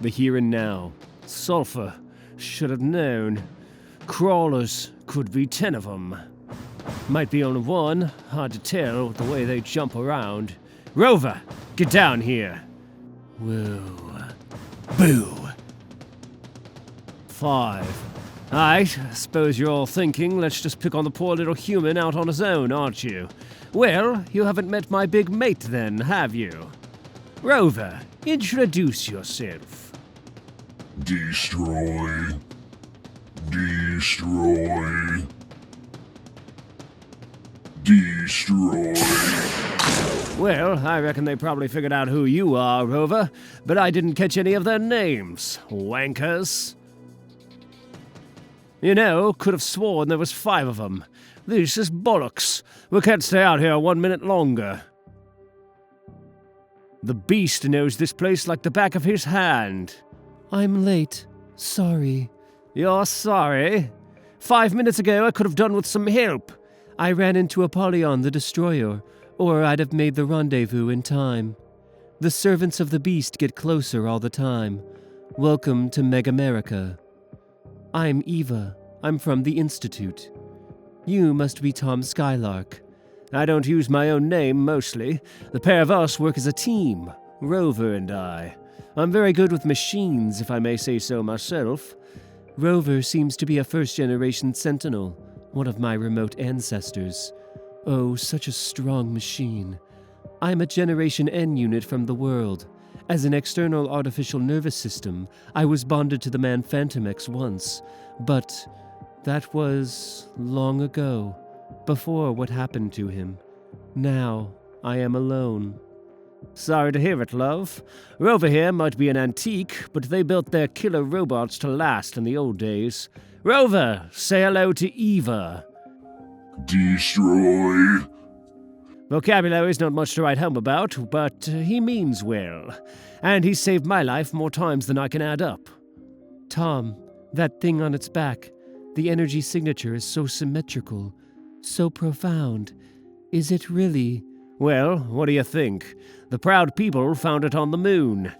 The here and now. Sulfur. Should have known. Crawlers. Could be 10 of them. Might be only one. Hard to tell with the way they jump around. Rover! Get down here! Whoa. Boo! 5. Alright, I suppose you're all thinking, let's just pick on the poor little human out on his own, aren't you? Well, you haven't met my big mate then, have you? Rover, introduce yourself. Destroy. Destroy. Destroy. Well, I reckon they probably figured out who you are, Rover, but I didn't catch any of their names. Wankers. You know, could have sworn there was 5 of them. This is bollocks. We can't stay out here 1 minute longer. The beast knows this place like the back of his hand. I'm late. Sorry. You're sorry? 5 minutes ago I could have done with some help. I ran into Apollyon the Destroyer, or I'd have made the rendezvous in time. The servants of the beast get closer all the time. Welcome to Megamerica. I'm Eva. I'm from the Institute. You must be Tom Skylark. I don't use my own name, mostly. The pair of us work as a team, Rover and I. I'm very good with machines, if I may say so myself. Rover seems to be a first-generation Sentinel, one of my remote ancestors. Oh, such a strong machine. I'm a Generation N unit from the world. As an external artificial nervous system, I was bonded to the man Phantom X once, but that was long ago, before what happened to him. Now, I am alone. Sorry to hear it, love. Rover here might be an antique, but they built their killer robots to last in the old days. Rover, say hello to Eva. Destroy. Vocabulary's not much to write home about, but he means well. And he's saved my life more times than I can add up. Tom, that thing on its back, the energy signature is so symmetrical, so profound. Is it really? Well, what do you think? The proud people found it on the moon.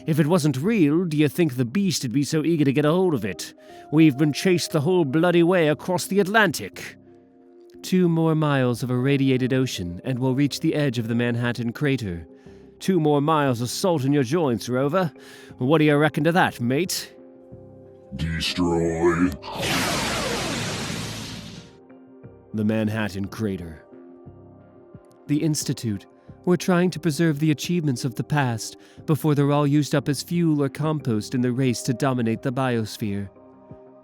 If it wasn't real, do you think the beast would be so eager to get a hold of it? We've been chased the whole bloody way across the Atlantic. 2 more miles of irradiated ocean, and we'll reach the edge of the Manhattan crater. 2 more miles of salt in your joints, Rover. What do you reckon to that, mate? Destroy. The Manhattan crater. The Institute. We're trying to preserve the achievements of the past before they're all used up as fuel or compost in the race to dominate the biosphere.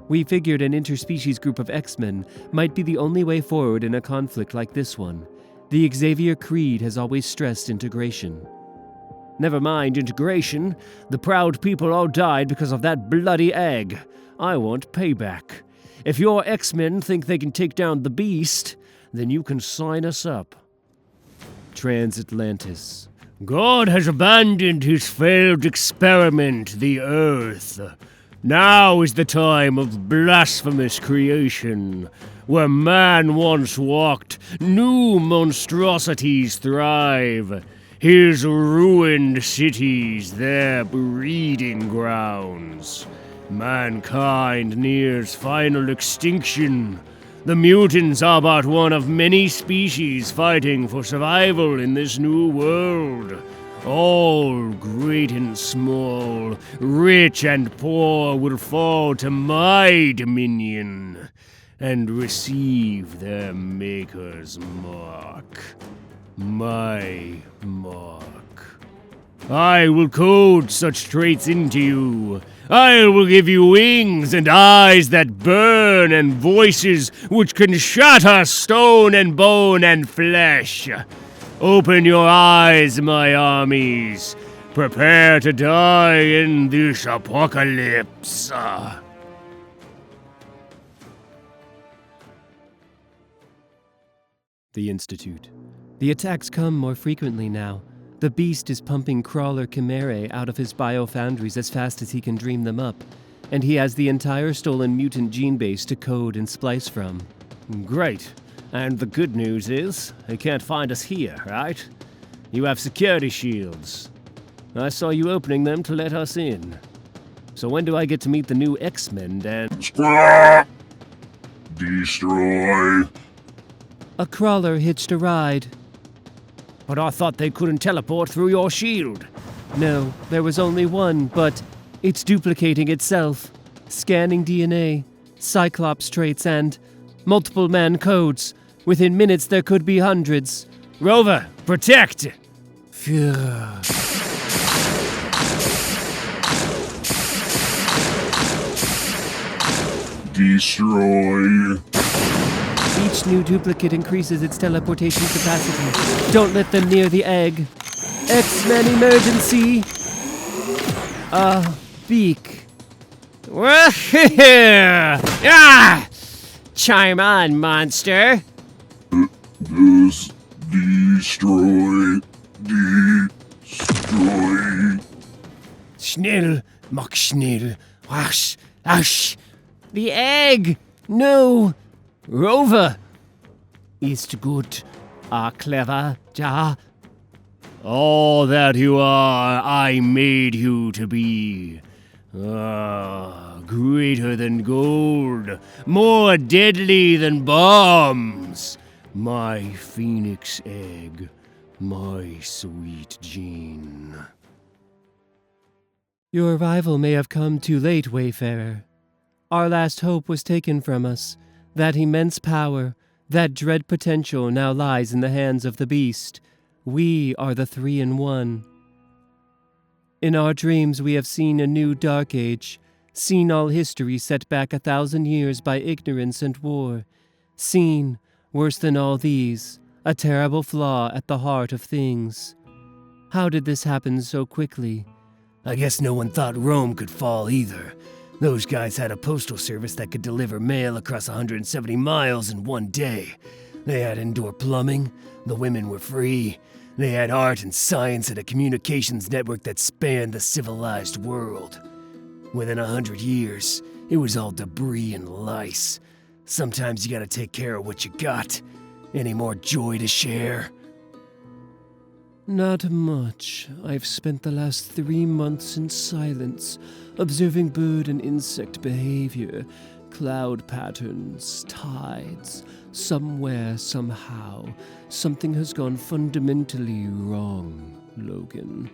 We figured an interspecies group of X-Men might be the only way forward in a conflict like this one. The Xavier Creed has always stressed integration. Never mind integration. The proud people all died because of that bloody egg. I want payback. If your X-Men think they can take down the beast, then you can sign us up. Transatlantis. God has abandoned his failed experiment, the Earth. Now is the time of blasphemous creation. Where man once walked, new monstrosities thrive. His ruined cities, their breeding grounds. Mankind nears final extinction. The mutants are but one of many species fighting for survival in this new world. All, great and small, rich and poor, will fall to my dominion and receive their maker's mark. My mark. I will code such traits into you. I will give you wings and eyes that burn and voices which can shatter stone and bone and flesh. Open your eyes, my armies. Prepare to die in this apocalypse. The Institute. The attacks come more frequently now. The beast is pumping crawler chimerae out of his biofoundries as fast as he can dream them up, and he has the entire stolen mutant gene base to code and splice from. Great. And the good news is, they can't find us here, right? You have security shields. I saw you opening them to let us in. So when do I get to meet the new X-Men, Dan? Scrap! Destroy! A crawler hitched a ride. But I thought they couldn't teleport through your shield. No, there was only one, but it's duplicating itself. Scanning DNA, Cyclops traits, and multiple man codes. Within minutes, there could be hundreds. Rover, protect! Phew. Destroy! Each new duplicate increases its teleportation capacity. Don't let them near the egg. X-Men emergency! Beak. Ah! Chime on, monster. This destroy! Destroy! Schnell, mach schnell. Ash, ash. The egg! No! Rover. Ist gut. Clever. Ja. All that you are, I made you to be. Greater than gold, more deadly than bombs. My phoenix egg, my sweet Jean. Your arrival may have come too late, Wayfarer. Our last hope was taken from us. That immense power, that dread potential now lies in the hands of the beast. We are the 3-in-1. In our dreams we have seen a new dark age, seen all history set back 1,000 years by ignorance and war, seen, worse than all these, a terrible flaw at the heart of things. How did this happen so quickly? I guess no one thought Rome could fall either. Those guys had a postal service that could deliver mail across 170 miles in one day. They had indoor plumbing, the women were free, they had art and science and a communications network that spanned the civilized world. Within 100 years, it was all debris and lice. Sometimes you gotta take care of what you got. Any more joy to share? Not much. I've spent the last 3 months in silence, observing bird and insect behavior, cloud patterns, tides. Somewhere, somehow, something has gone fundamentally wrong, Logan.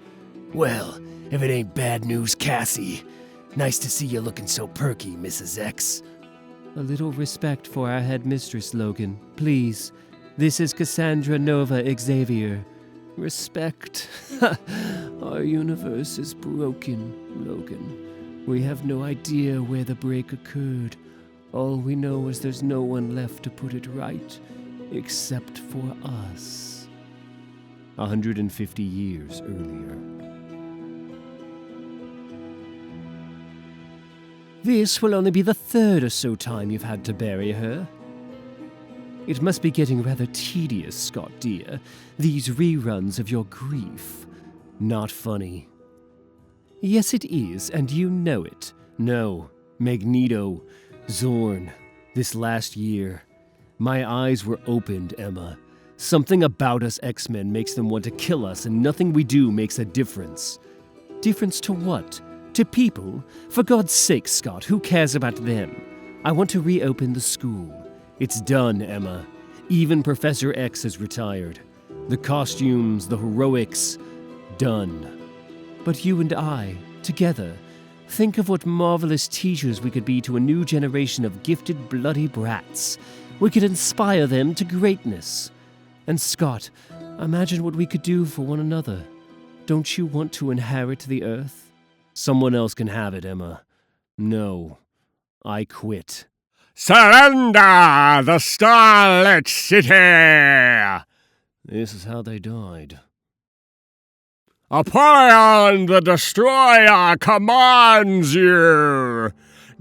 Well, if it ain't bad news, Cassie. Nice to see you looking so perky, Mrs. X. A little respect for our headmistress, Logan. Please. This is Cassandra Nova, Xavier. Respect. Our universe is broken, Logan. We have no idea where the break occurred. All we know is there's no one left to put it right, except for us. 150 years earlier. This will only be the 3rd or so time you've had to bury her. It must be getting rather tedious, Scott dear, these reruns of your grief. Not funny. Yes, it is, and you know it. No, Magneto, Zorn, this last year. My eyes were opened, Emma. Something about us X-Men makes them want to kill us, and nothing we do makes a difference. Difference to what? To people? For God's sake, Scott, who cares about them? I want to reopen the school. It's done, Emma. Even Professor X has retired. The costumes, the heroics, done. But you and I, together, think of what marvelous teachers we could be to a new generation of gifted bloody brats. We could inspire them to greatness. And Scott, imagine what we could do for one another. Don't you want to inherit the Earth? Someone else can have it, Emma. No, I quit. Surrender the Starlit City! This is how they died. Apollyon the Destroyer commands you!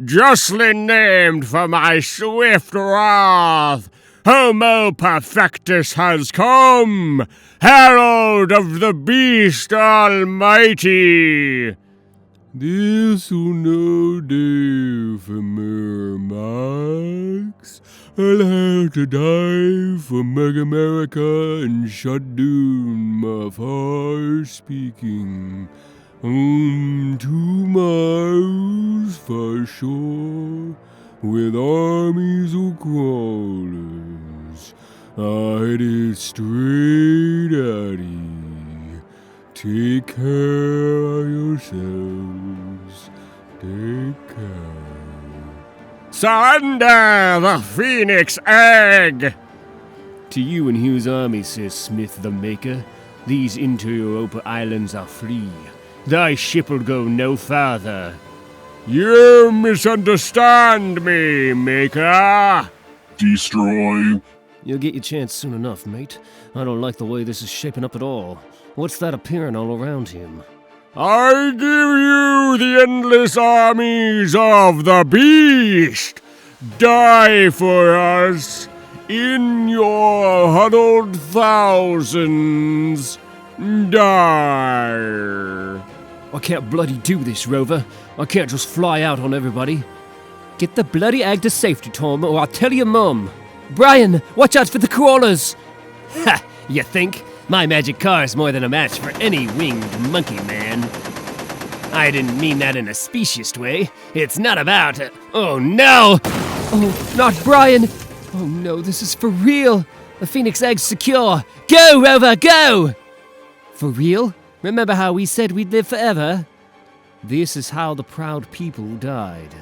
Justly named for my swift wrath, Homo Perfectus has come, herald of the Beast Almighty! This will no do for mere Max. I'll have to die for Meg America and shut down my far speaking. Tomorrow. the shore with armies of crawlers. I headed straight at ye. Take care of yourselves. Take care. Surrender the Phoenix Egg! To you and Hugh's army, says Smith the Maker, these inter-Europa islands are free. Thy ship will go no farther. You misunderstand me, Maker! Destroy. You'll get your chance soon enough, mate. I don't like the way this is shaping up at all. What's that appearing all around him? I give you the endless armies of the beast! Die for us! In your huddled thousands, die! I can't bloody do this, Rover. I can't just fly out on everybody. Get the bloody egg to safety, Tom, or I'll tell your mum. Brian, watch out for the crawlers! Ha! You think? My magic car is more than a match for any winged monkey man. I didn't mean that in a specious way. It's not about... Oh, no! Oh, not Brian! Oh, no, this is for real! The Phoenix Egg's secure! Go, Rover, go! For real? Remember how we said we'd live forever? This is how the proud people died.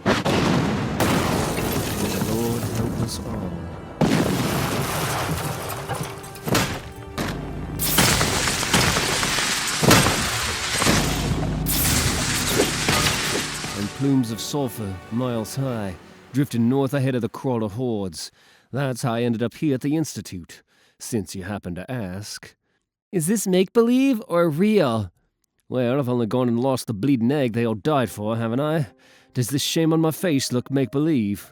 May the Lord help us all. And plumes of sulfur, miles high, drifting north ahead of the crawler hordes. That's how I ended up here at the Institute, since you happen to ask. Is this make-believe or real? Well, I've only gone and lost the bleeding egg they all died for, haven't I? Does this shame on my face look make-believe?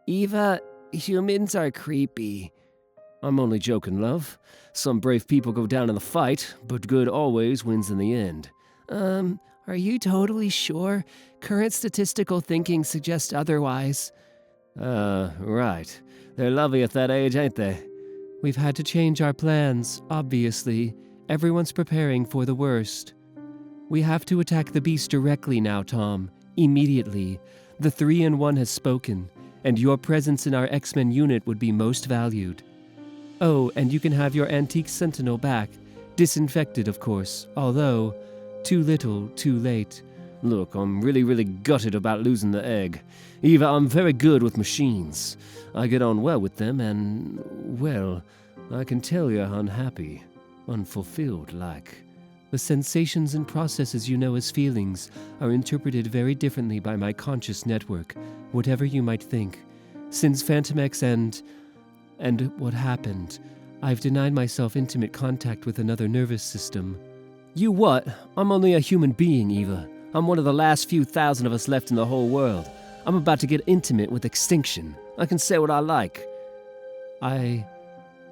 Eva, humans are creepy. I'm only joking, love. Some brave people go down in the fight, but good always wins in the end. Are you totally sure? Current statistical thinking suggests otherwise. Right. They're lovely at that age, ain't they? We've had to change our plans, obviously. Everyone's preparing for the worst. We have to attack the beast directly now, Tom. Immediately. The 3-in-1 has spoken, and your presence in our X-Men unit would be most valued. Oh, and you can have your antique Sentinel back. Disinfected, of course, although too little, too late. Look, I'm really gutted about losing the egg. Eva, I'm very good with machines. I get on well with them, and, well, I can tell you're unhappy, unfulfilled, like. The sensations and processes you know as feelings are interpreted very differently by my conscious network, whatever you might think. Since Phantom X and what happened, I've denied myself intimate contact with another nervous system. You what? I'm only a human being, Eva. I'm one of the last few thousand of us left in the whole world. I'm about to get intimate with extinction. I can say what I like. I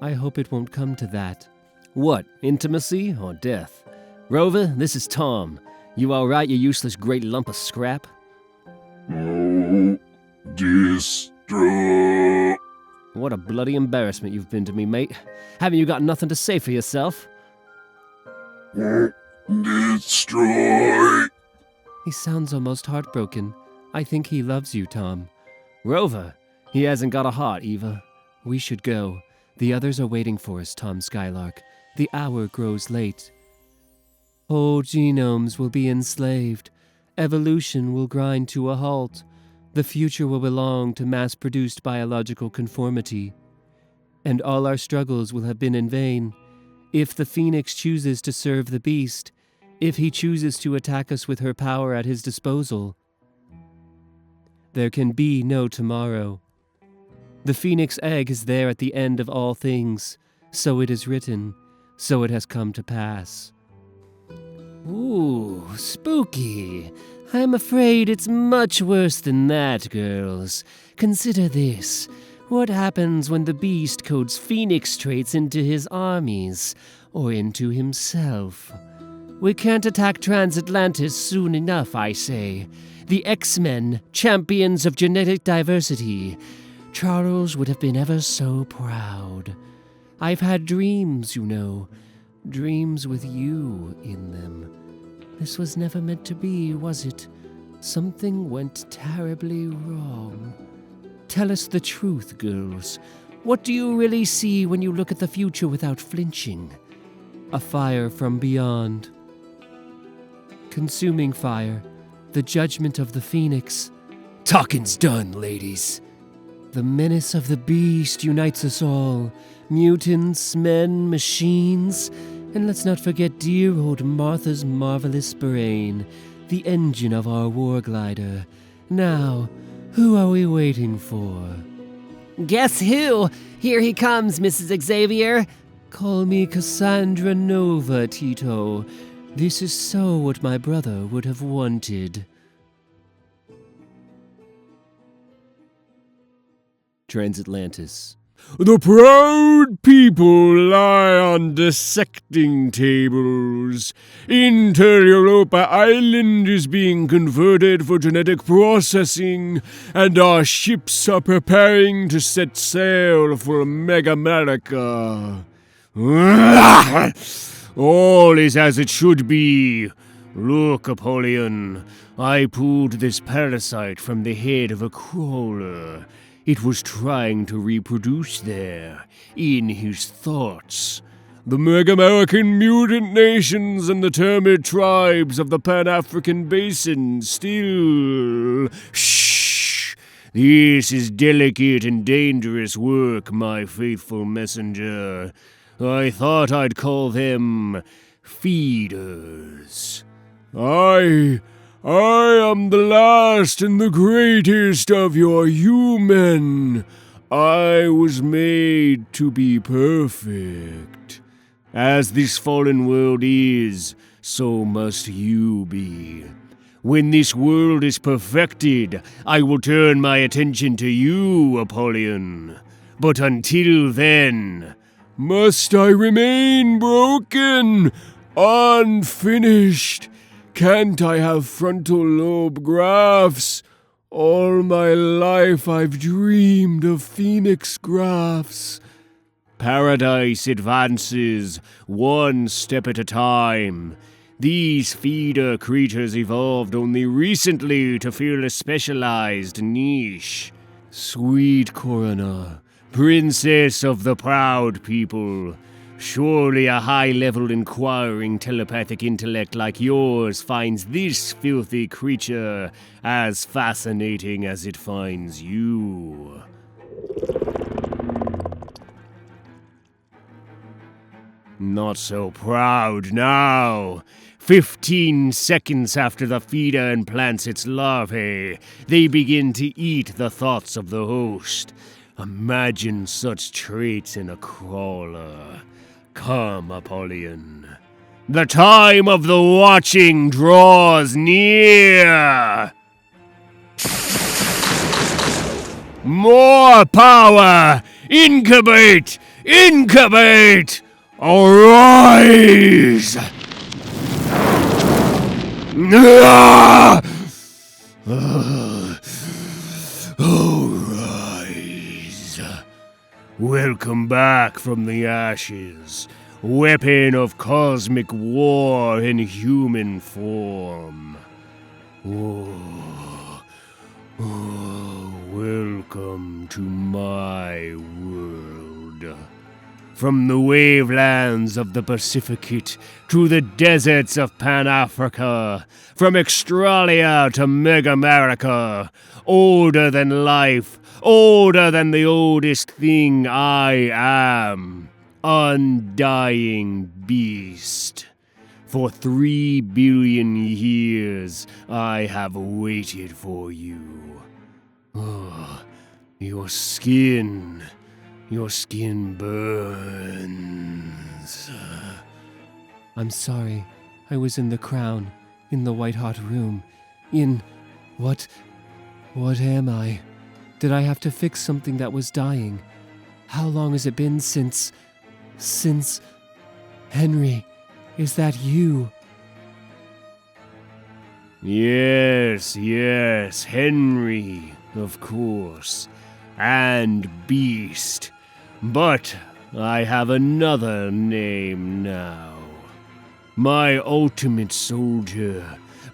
hope it won't come to that. What, intimacy or death? Rover, this is Tom. You all right, you useless great lump of scrap? Oh, destroy. What a bloody embarrassment you've been to me, mate. Haven't you got nothing to say for yourself? Destroy. He sounds almost heartbroken. I think he loves you, Tom. Rover, he hasn't got a heart, Eva. We should go. The others are waiting for us, Tom Skylark. The hour grows late. Whole genomes will be enslaved. Evolution will grind to a halt. The future will belong to mass-produced biological conformity. And all our struggles will have been in vain. If the Phoenix chooses to serve the beast, if he chooses to attack us with her power at his disposal, there can be no tomorrow. The Phoenix Egg is there at the end of all things. So it is written. So it has come to pass. Ooh, spooky. I'm afraid it's much worse than that, girls. Consider this. What happens when the beast codes Phoenix traits into his armies, or into himself? We can't attack Transatlantis soon enough, I say. The X-Men, champions of genetic diversity. Charles would have been ever so proud. I've had dreams, you know. Dreams with you in them. This was never meant to be, was it? Something went terribly wrong. Tell us the truth, girls. What do you really see when you look at the future without flinching? A fire from beyond. Consuming fire. The judgment of the phoenix. Talking's done, ladies. The menace of the beast unites us all. Mutants, men, machines. And let's not forget dear old Martha's marvelous brain. The engine of our war glider. Now, who are we waiting for? Guess who? Here he comes, Mrs. Xavier. Call me Cassandra Nova, Tito. This is so what my brother would have wanted. Transatlantis. The proud people lie on dissecting tables. Inter Europa Island is being converted for genetic processing, and our ships are preparing to set sail for Mega-America. All is as it should be. Look, Apollyon, I pulled this parasite from the head of a crawler. It was trying to reproduce there, in his thoughts. The Mega-American mutant nations and the termit tribes of the Pan-African Basin still... Shh! This is delicate and dangerous work, my faithful messenger. I thought I'd call them feeders. I am the last and the greatest of your human. I was made to be perfect. As this fallen world is, so must you be. When this world is perfected, I will turn my attention to you, Apollyon. But until then, must I remain broken, unfinished? Can't I have frontal lobe grafts? All my life I've dreamed of phoenix grafts. Paradise advances, one step at a time. These feeder creatures evolved only recently to fill a specialized niche. Sweet Corona, princess of the proud people, surely a high-level inquiring telepathic intellect like yours finds this filthy creature as fascinating as it finds you. Not so proud now. 15 seconds after the feeder implants its larvae, they begin to eat the thoughts of the host. Imagine such traits in a crawler. Come, Apollyon. The time of the watching draws near! More power! Incubate! Incubate! Arise! Arise! Welcome back from the ashes, weapon of cosmic war in human form. Welcome to my world. From the wavelands of the Pacificate to the deserts of Pan-Africa, from Australia to Mega-America, older than life, older than the oldest thing I am, undying beast. For 3 billion years I have waited for you. Your skin burns. I'm sorry. I was in the crown, in the white-hot room, What am I? Did I have to fix something that was dying? How long has it been since... Henry, is that you? Yes, Henry, of course. And Beast. But I have another name now. My ultimate soldier,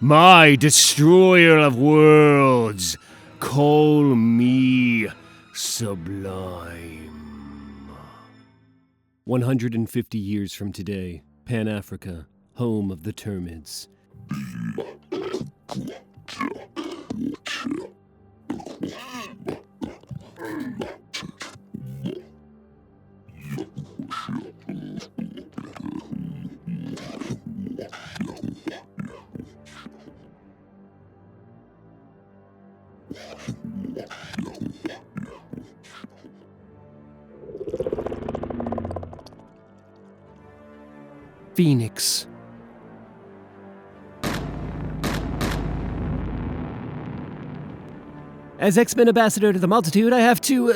my destroyer of worlds. Call me sublime. 150 years from today, Pan-Africa, home of the Termids. Phoenix. As X-Men ambassador to the multitude, I have to,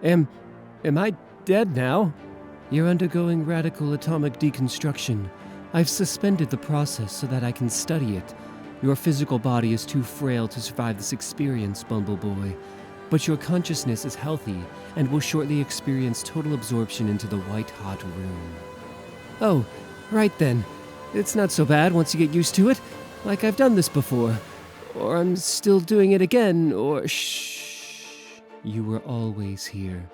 am I dead now? You're undergoing radical atomic deconstruction. I've suspended the process so that I can study it. Your physical body is too frail to survive this experience, Bumbleboy. But your consciousness is healthy and will shortly experience total absorption into the white-hot room. Oh, right then. It's not so bad once you get used to it. Like I've done this before. Or I'm still doing it again, or shh. You were always here,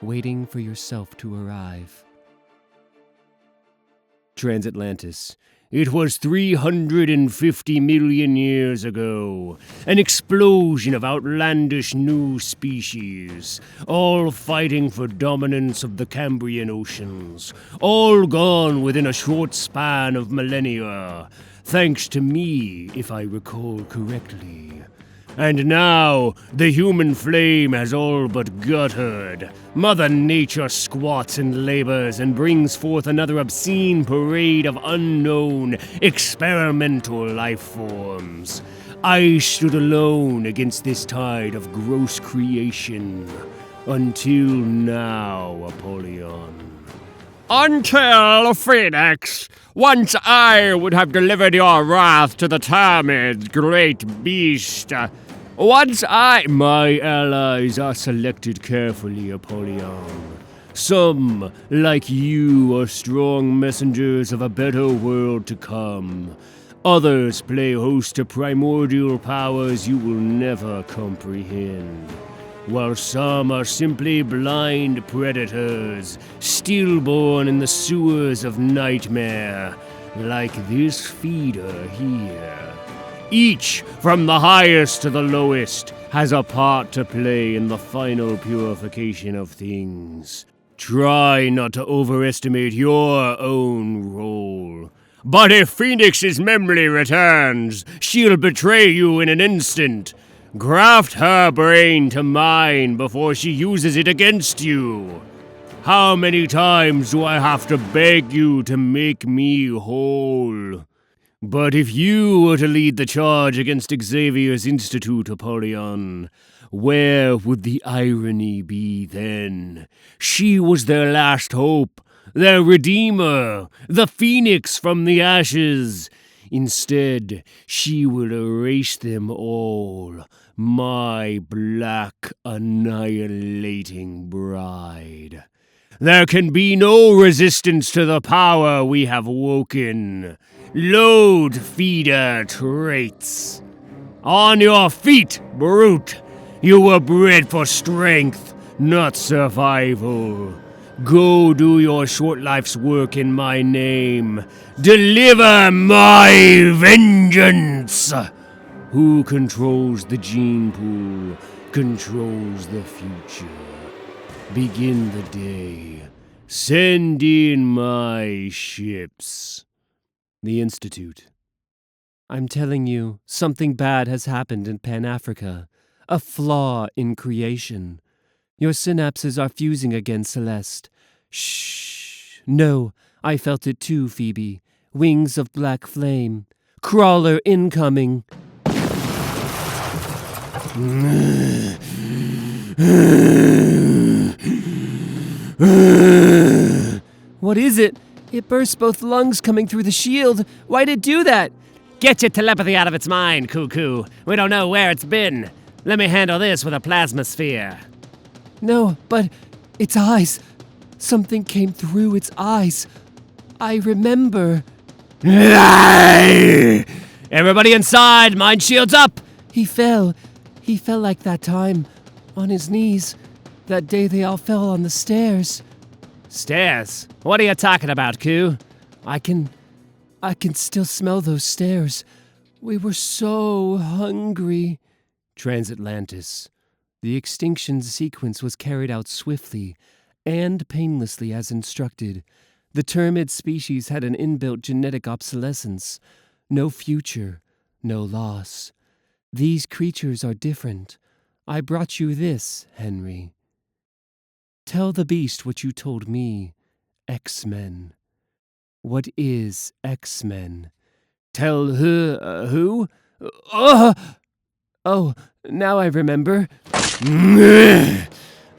waiting for yourself to arrive. Transatlantis. It was 350 million years ago. An explosion of outlandish new species, all fighting for dominance of the Cambrian oceans, all gone within a short span of millennia, thanks to me, if I recall correctly. And now, the human flame has all but guttered. Mother Nature squats and labors and brings forth another obscene parade of unknown, experimental life forms. I stood alone against this tide of gross creation. Until now, Apollyon. Until, Phoenix, once I would have delivered your wrath to the Termids, great beast. Once I... My allies are selected carefully, Apollyon. Some, like you, are strong messengers of a better world to come. Others play host to primordial powers you will never comprehend. While some are simply blind predators, stillborn in the sewers of nightmare, like this feeder here. Each, from the highest to the lowest, has a part to play in the final purification of things. Try not to overestimate your own role. But if Phoenix's memory returns, she'll betray you in an instant. Graft her brain to mine before she uses it against you. How many times do I have to beg you to make me whole? But if you were to lead the charge against Xavier's Institute, Apollyon, where would the irony be then? She was their last hope, their redeemer, the phoenix from the ashes. Instead, she will erase them all, my black, annihilating bride. There can be no resistance to the power we have woken. Load, feeder traits. On your feet, brute! You were bred for strength, not survival. Go do your short life's work in my name. Deliver my vengeance! Who controls the gene pool controls the future. Begin the day. Send in my ships. The Institute. I'm telling you, something bad has happened in Pan-Africa. A flaw in creation. Your synapses are fusing again, Celeste. Shh. No, I felt it too, Phoebe. Wings of black flame. Crawler incoming. What is it? It burst both lungs coming through the shield. Why'd it do that? Get your telepathy out of its mind, Cuckoo. We don't know where it's been. Let me handle this with a plasma sphere. No, but its eyes. Something came through its eyes. I remember. Everybody inside, mind shields up! He fell. He fell like that time. On his knees. That day they all fell on the stairs. Stairs? What are you talking about, Q? I can still smell those stairs. We were so hungry. Transatlantis. The extinction sequence was carried out swiftly and painlessly as instructed. The termid species had an inbuilt genetic obsolescence. No future, no loss. These creatures are different. I brought you this, Henry. Tell the beast what you told me, X-Men. What is X-Men? Tell her, who? Oh, now I remember.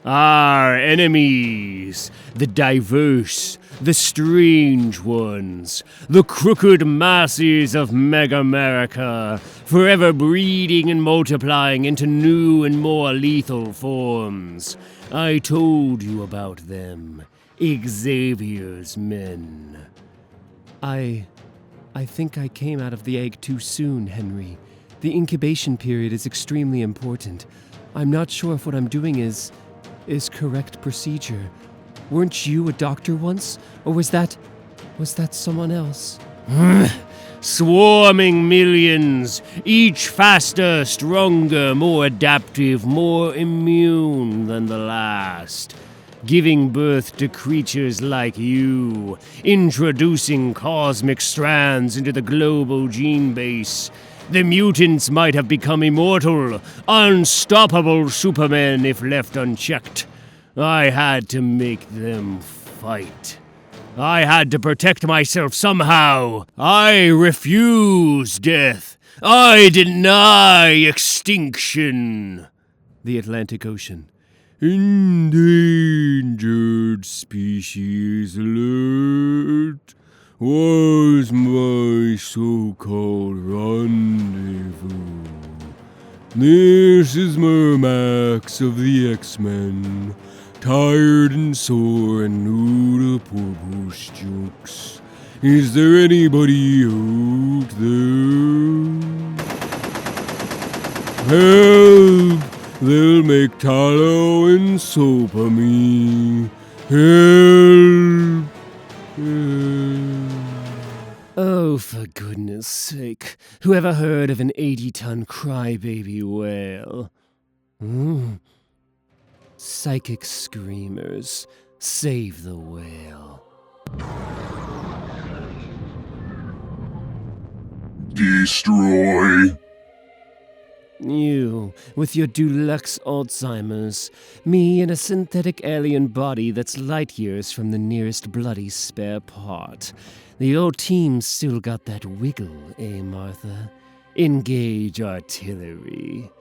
Our enemies, the diverse, the strange ones, the crooked masses of Mega-America, forever breeding and multiplying into new and more lethal forms. I told you about them, Xavier's men. I think I came out of the egg too soon, Henry. The incubation period is extremely important. I'm not sure if what I'm doing is correct procedure. Weren't you a doctor once? Or was that someone else? Swarming millions, each faster, stronger, more adaptive, more immune than the last. Giving birth to creatures like you, introducing cosmic strands into the global gene base. The mutants might have become immortal, unstoppable supermen if left unchecked. I had to make them fight. I had to protect myself somehow. I refuse death. I deny extinction. The Atlantic Ocean. Endangered species alert. Was my so-called rendezvous. This is Mermax of the X-Men, tired and sore and new to porpoise jokes. Is there anybody out there? Help! They'll make tallow and soap of me. Help! Oh, for goodness sake. Whoever heard of an 80-ton crybaby whale? Psychic screamers. Save the whale. Destroy. You, with your deluxe Alzheimer's. Me in a synthetic alien body that's light years from the nearest bloody spare part. The old team's still got that wiggle, eh, Martha? Engage artillery.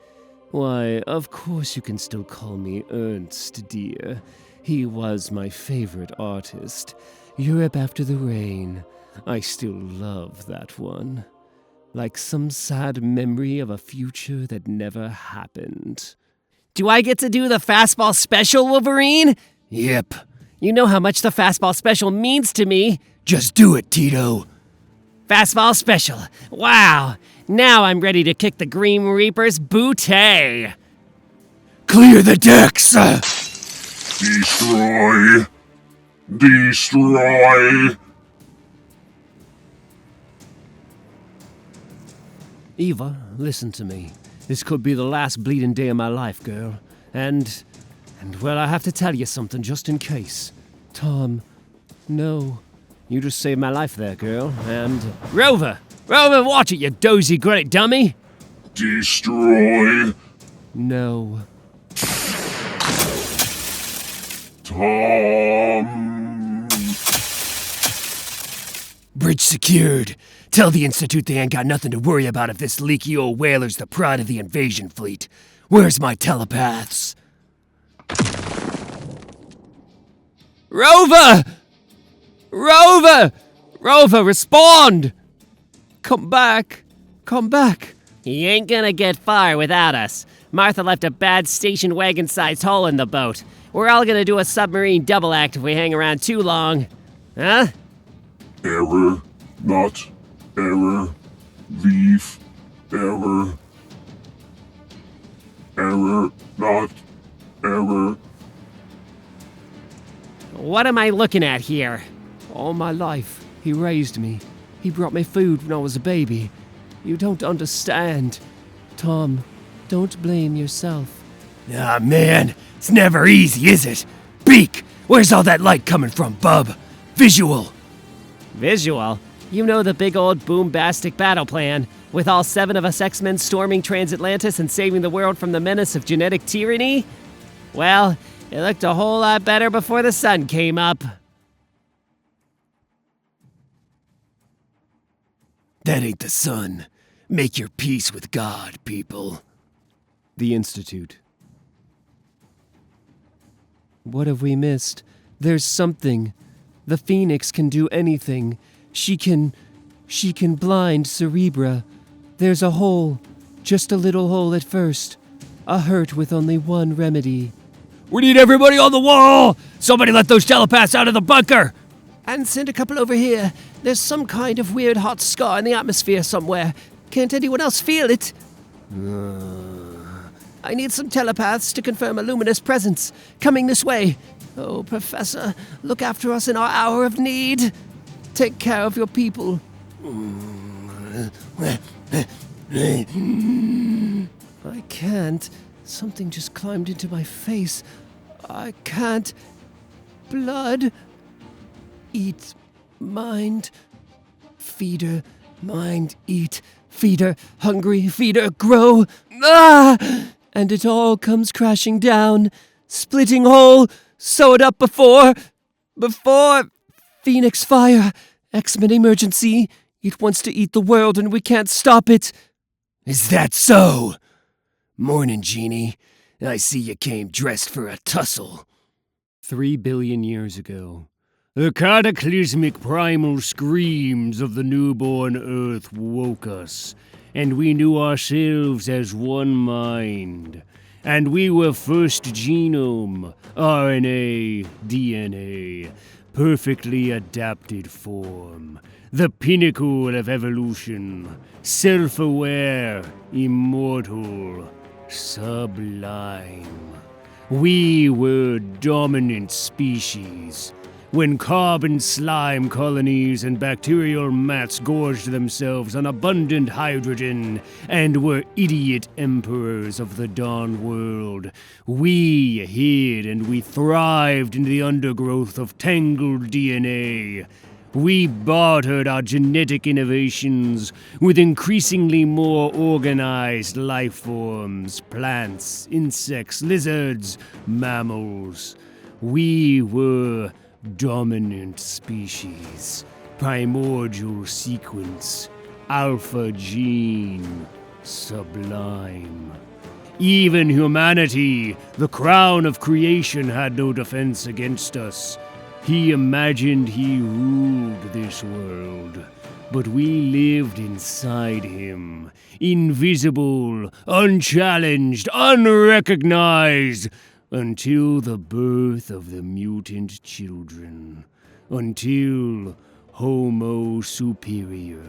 Why, of course you can still call me Ernst, dear. He was my favorite artist. Europe After the Rain. I still love that one. Like some sad memory of a future that never happened. Do I get to do the fastball special, Wolverine? Yep. You know how much the fastball special means to me. Just do it, Tito. Fastball special. Wow. Now I'm ready to kick the Green Reaper's bootay. Clear the decks! Destroy. Destroy. Eva, listen to me. This could be the last bleeding day of my life, girl. And well, I have to tell you something just in case. Tom, no. You just saved my life there, girl, and... Rover, watch it, you dozy great dummy! Destroy. No. Tom. Bridge secured. Tell the Institute they ain't got nothing to worry about if this leaky old whaler's the pride of the invasion fleet. Where's my telepaths? Rover! Rover, respond! Come back! Come back! He ain't gonna get far without us. Martha left a bad station wagon-sized hole in the boat. We're all gonna do a submarine double act if we hang around too long. Huh? Error. not error, leave, error, error, not error. What am I looking at here? All my life, he raised me. He brought me food when I was a baby. You don't understand. Tom, don't blame yourself. Ah, man, it's never easy, is it? Beak, where's all that light coming from, bub? Visual. Visual? You know the big old boombastic battle plan, with all 7 of us X-Men storming Transatlantis and saving the world from the menace of genetic tyranny? Well, it looked a whole lot better before the sun came up. That ain't the sun. Make your peace with God, people. The Institute. What have we missed? There's something. The Phoenix can do anything. She can blind Cerebra. There's a hole. Just a little hole at first. A hurt with only one remedy. We need everybody on the wall! Somebody let those telepaths out of the bunker! And send a couple over here. There's some kind of weird hot scar in the atmosphere somewhere. Can't anyone else feel it? I need some telepaths to confirm a luminous presence. Coming this way. Oh, Professor, look after us in our hour of need. Take care of your people. I can't. Something just climbed into my face. I can't. Blood. Eat. Mind. Feeder. Mind. Eat. Feeder. Hungry. Feeder. Grow. Ah! And it all comes crashing down. Splitting hole. Sewed up before. Phoenix fire. X-Men emergency. It wants to eat the world and we can't stop it. Is that so? Morning, Genie. I see you came dressed for a tussle. 3 billion years ago. The cataclysmic primal screams of the newborn Earth woke us, and we knew ourselves as one mind. And we were first genome, RNA, DNA, perfectly adapted form, the pinnacle of evolution, self-aware, immortal, sublime. We were dominant species. When carbon slime colonies and bacterial mats gorged themselves on abundant hydrogen and were idiot emperors of the dawn world, we hid and we thrived in the undergrowth of tangled DNA. We bartered our genetic innovations with increasingly more organized life forms, plants, insects, lizards, mammals. We were dominant species, primordial sequence, alpha gene, sublime. Even humanity, the crown of creation, had no defense against us. He imagined he ruled this world, but we lived inside him, invisible, unchallenged, unrecognized, until the birth of the mutant children, until Homo Superior.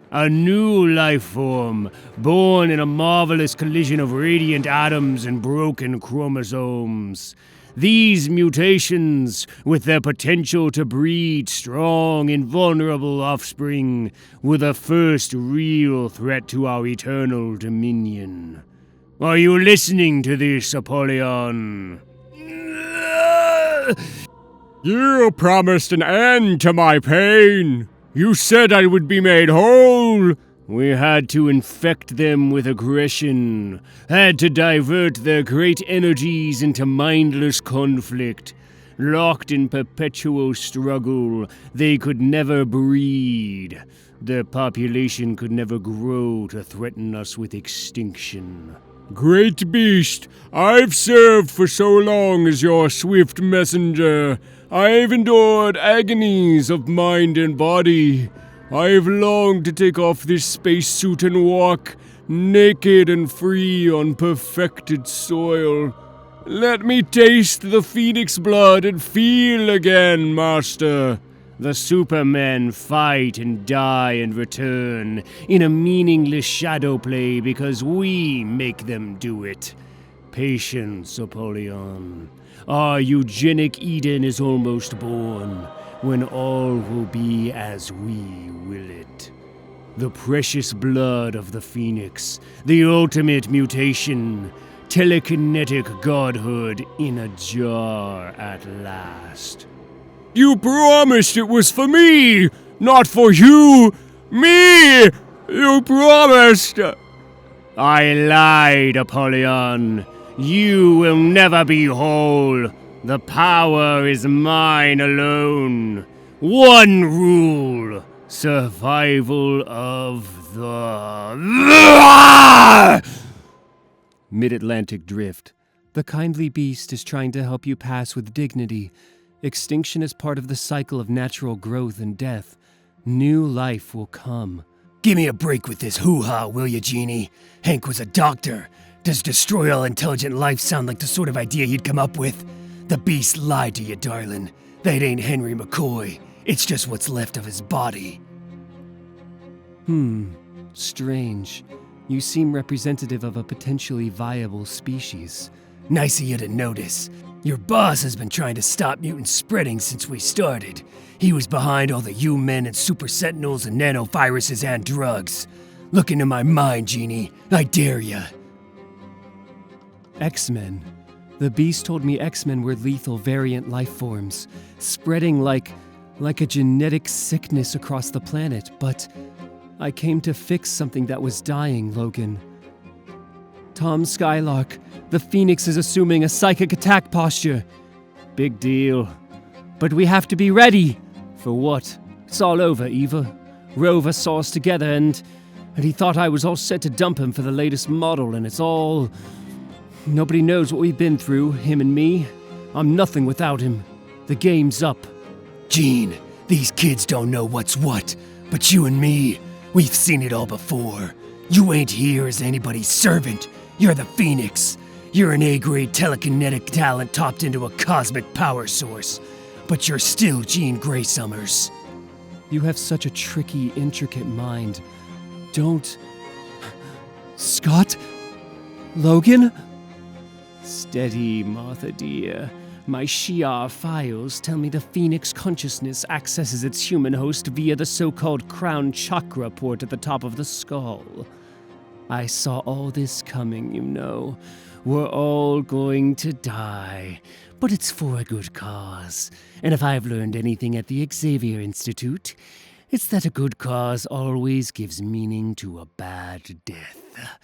A new life form, born in a marvelous collision of radiant atoms and broken chromosomes. These mutations, with their potential to breed strong, invulnerable offspring, were the first real threat to our eternal dominion. Are you listening to this, Apollyon? You promised an end to my pain. You said I would be made whole. We had to infect them with aggression, had to divert their great energies into mindless conflict. Locked in perpetual struggle, they could never breed. Their population could never grow to threaten us with extinction. Great beast, I've served for so long as your swift messenger. I've endured agonies of mind and body. I've longed to take off this spacesuit and walk, naked and free on perfected soil. Let me taste the Phoenix blood and feel again, Master. The supermen fight and die and return in a meaningless shadow play because we make them do it. Patience, Apollyon. Our eugenic Eden is almost born, when all will be as we will it. The precious blood of the Phoenix, the ultimate mutation, telekinetic godhood in a jar at last. You promised it was for me, not for you! Me! You promised! I lied, Apollyon. You will never be whole. The power is mine alone. One rule: survival of the... Mid-Atlantic Drift. The kindly beast is trying to help you pass with dignity. Extinction is part of the cycle of natural growth and death. New life will come. Give me a break with this hoo-ha, will you, Genie? Hank was a doctor. Does destroy all intelligent life sound like the sort of idea he'd come up with? The beast lied to you, darling. That ain't Henry McCoy. It's just what's left of his body. Strange. You seem representative of a potentially viable species. Nice of you to notice. Your boss has been trying to stop mutants spreading since we started. He was behind all the U-Men and Super Sentinels and nanoviruses and drugs. Look into my mind, Genie. I dare ya. X-Men. The beast told me X-Men were lethal variant life forms, spreading like a genetic sickness across the planet, but I came to fix something that was dying, Logan. Tom Skylark, the Phoenix is assuming a psychic attack posture. Big deal. But we have to be ready. For what? It's all over, Eva. Rover saw us together and he thought I was all set to dump him for the latest model, and it's all... Nobody knows what we've been through, him and me. I'm nothing without him. The game's up. Gene, these kids don't know what's what, but you and me, we've seen it all before. You ain't here as anybody's servant. You're the Phoenix. You're an A-grade telekinetic talent topped into a cosmic power source. But you're still Jean Grey Summers. You have such a tricky, intricate mind. Don't... Scott? Logan? Steady, Martha dear. My Shi'ar files tell me the Phoenix consciousness accesses its human host via the so-called crown chakra port at the top of the skull. I saw all this coming, you know. We're all going to die, but it's for a good cause. And if I've learned anything at the Xavier Institute, it's that a good cause always gives meaning to a bad death.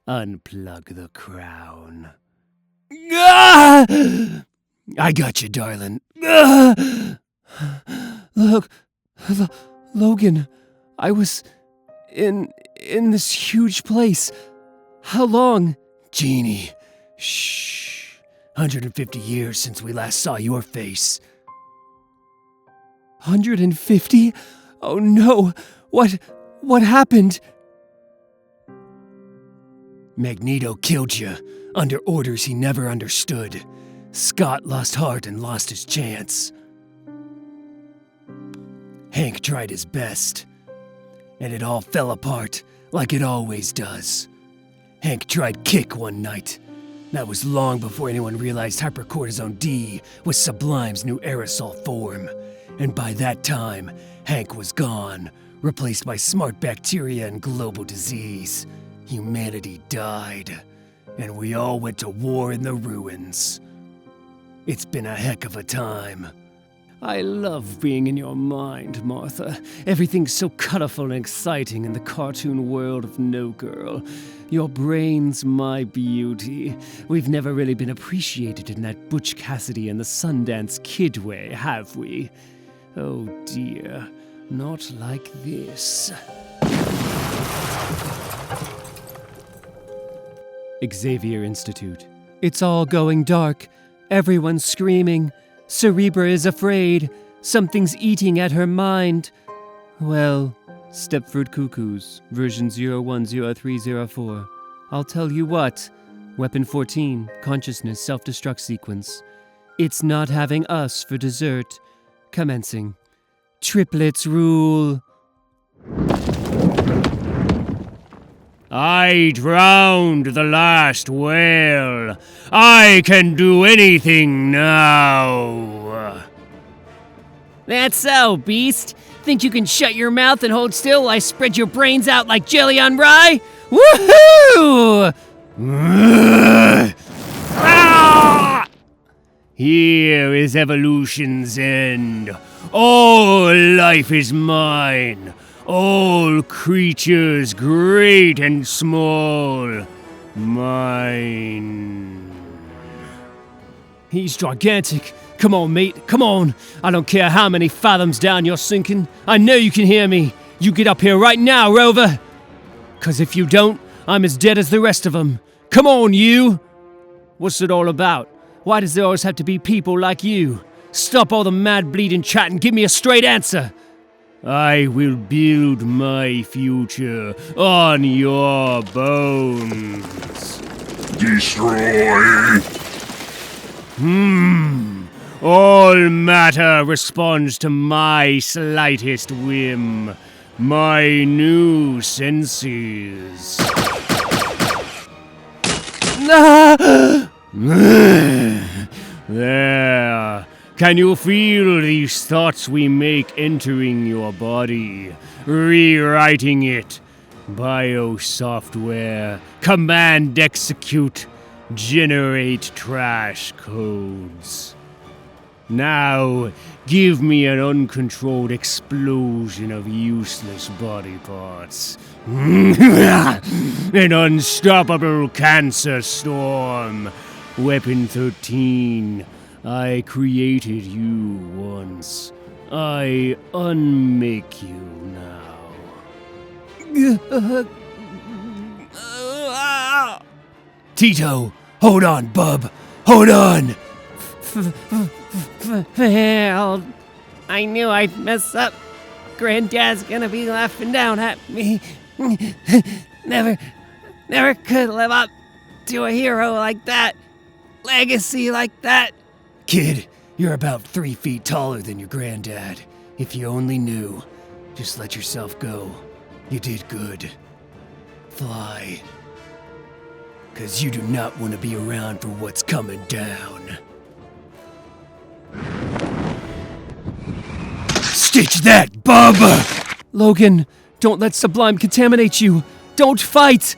Unplug the crown. Ah! I got you, darling. Ah! Logan, I was in this huge place. How long? Genie, shh. 150 years since we last saw your face. 150? Oh no! What happened? Magneto killed you, under orders he never understood. Scott lost heart and lost his chance. Hank tried his best, and it all fell apart, like it always does. Hank tried kick one night. That was long before anyone realized hypercortisone D was Sublime's new aerosol form. And by that time, Hank was gone, replaced by smart bacteria and global disease. Humanity died, and we all went to war in the ruins. It's been a heck of a time. I love being in your mind, Martha. Everything's so colorful and exciting in the cartoon world of No Girl. Your brain's my beauty. We've never really been appreciated in that Butch Cassidy and the Sundance Kid way, have we? Oh dear, not like this. Xavier Institute. It's all going dark. Everyone's screaming. Cerebra is afraid. Something's eating at her mind. Well, Stepford Cuckoos, version 010304. I'll tell you what. Weapon 14, consciousness self-destruct sequence. It's not having us for dessert. Commencing. Triplets rule. I drowned the last whale. I can do anything now. That's so, Beast. Think you can shut your mouth and hold still while I spread your brains out like jelly on rye? Woohoo! Ah! Here is evolution's end. All life is mine. All creatures, great and small, mine. He's gigantic. Come on, mate, come on. I don't care how many fathoms down you're sinking. I know you can hear me. You get up here right now, Rover. 'Cause if you don't, I'm as dead as the rest of them. Come on, you. What's it all about? Why does there always have to be people like you? Stop all the mad bleeding chat and give me a straight answer. I will build my future on your bones. Destroy! All matter responds to my slightest whim. My new senses. There. Can you feel these thoughts we make entering your body, rewriting it? Biosoftware, command execute, generate trash codes. Now, give me an uncontrolled explosion of useless body parts. An unstoppable cancer storm. Weapon 13. I created you once. I unmake you now. Tito, hold on, bub. Hold on. Well, I knew I'd mess up. Granddad's gonna be laughing down at me. Never could live up to a hero like that. Legacy like that. Kid, you're about 3 feet taller than your granddad. If you only knew. Just let yourself go. You did good. Fly. 'Cause you do not want to be around for what's coming down. Stitch that, bub! Logan, don't let Sublime contaminate you. Don't fight!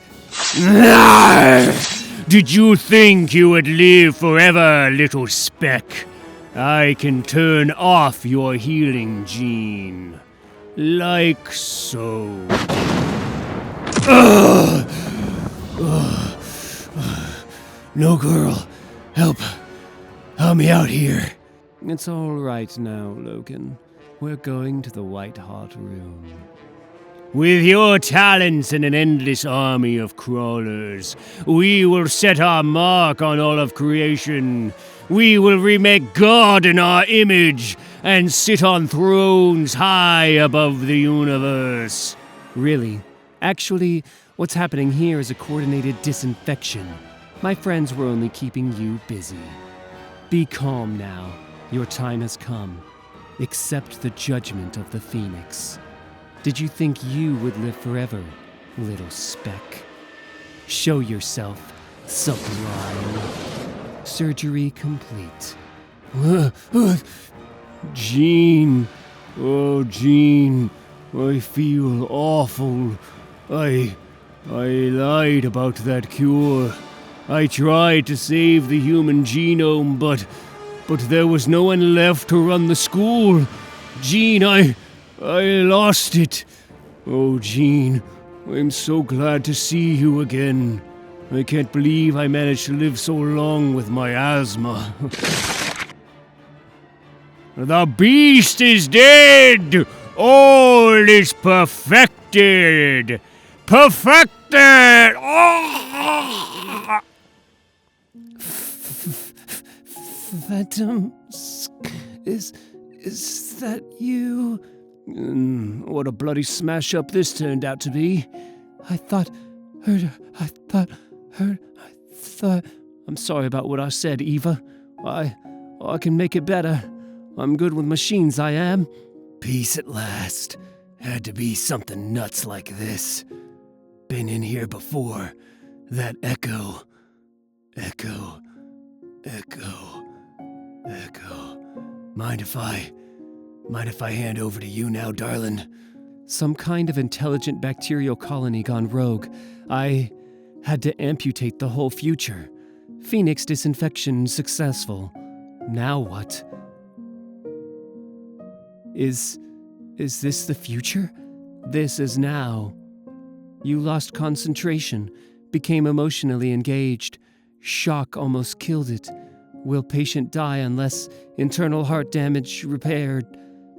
Did you think you would live forever, little speck? I can turn off your healing gene. Like so. No, girl. Help me out here. It's all right now, Logan. We're going to the White Hot Room. With your talents and an endless army of crawlers, we will set our mark on all of creation. We will remake God in our image and sit on thrones high above the universe. Really? Actually, what's happening here is a coordinated disinfection. My friends were only keeping you busy. Be calm now. Your time has come. Accept the judgment of the Phoenix. Did you think you would live forever, little speck? Show yourself, Sublime. Surgery complete. Jean. Oh, Jean. I feel awful. I lied about that cure. I tried to save the human genome, but there was no one left to run the school. Jean, I lost it. Oh, Jean, I'm so glad to see you again. I can't believe I managed to live so long with my asthma. The beast is dead! All is perfected! Perfected! Oh! Phantom, is that you? What a bloody smash up this turned out to be. I thought. I'm sorry about what I said, Eva. I can make it better. I'm good with machines, I am. Peace at last. Had to be something nuts like this. Been in here before. That echo. Echo. Mind if I hand over to you now, darling? Some kind of intelligent bacterial colony gone rogue. I had to amputate the whole future. Phoenix disinfection successful. Now what? Is this the future? This is now. You lost concentration, became emotionally engaged. Shock almost killed it. Will patient die unless internal heart damage repaired?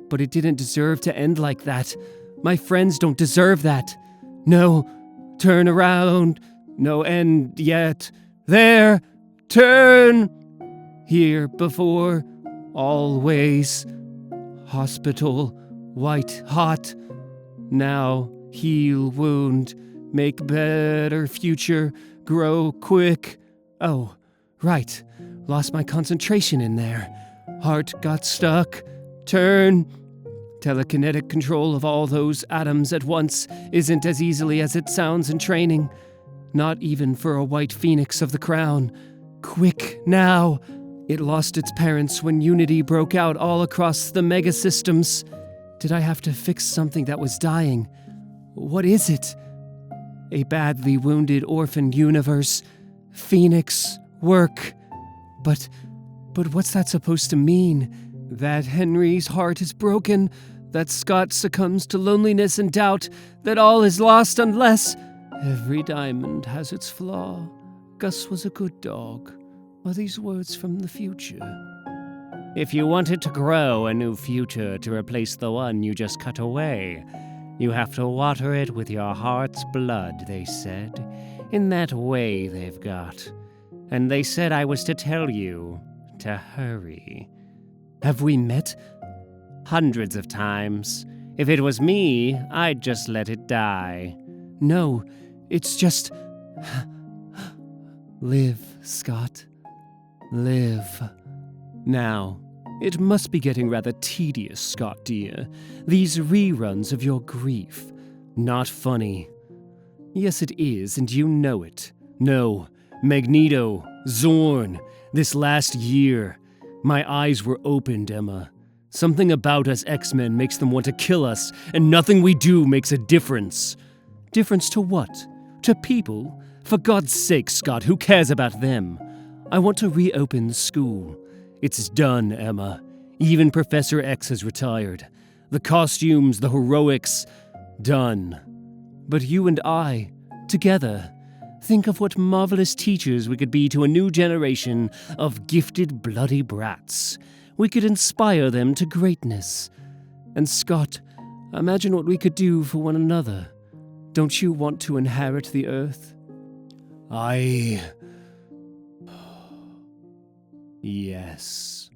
But it didn't deserve to end like that. My friends don't deserve that. No, turn around. No end yet. There, turn. Here before, always. Hospital, white hot. Now, heal wound, make better future, grow quick. Oh, right. Lost my concentration in there. Heart got stuck. Turn. Telekinetic control of all those atoms at once isn't as easily as it sounds in training. Not even for a white phoenix of the crown. Quick, now. It lost its parents when Unity broke out all across the megasystems. Did I have to fix something that was dying? What is it? A badly wounded orphan universe. Phoenix work. But what's that supposed to mean? That Henry's heart is broken, that Scott succumbs to loneliness and doubt, that all is lost unless... Every diamond has its flaw. Gus was a good dog. Are these words from the future? If you wanted to grow a new future to replace the one you just cut away, you have to water it with your heart's blood, they said. In that way they've got. And they said I was to tell you to hurry. Have we met? Hundreds of times. If it was me, I'd just let it die. No, it's just... Live, Scott. Live. Now, it must be getting rather tedious, Scott dear. These reruns of your grief. Not funny. Yes, it is, and you know it. No, Magneto, Zorn, this last year. My eyes were opened, Emma. Something about us X-Men makes them want to kill us, and nothing we do makes a difference. Difference to what? To people? For God's sake, Scott, who cares about them? I want to reopen the school. It's done, Emma. Even Professor X has retired. The costumes, the heroics, done. But you and I, together, think of what marvelous teachers we could be to a new generation of gifted bloody brats. We could inspire them to greatness. And Scott, imagine what we could do for one another. Don't you want to inherit the earth? Yes.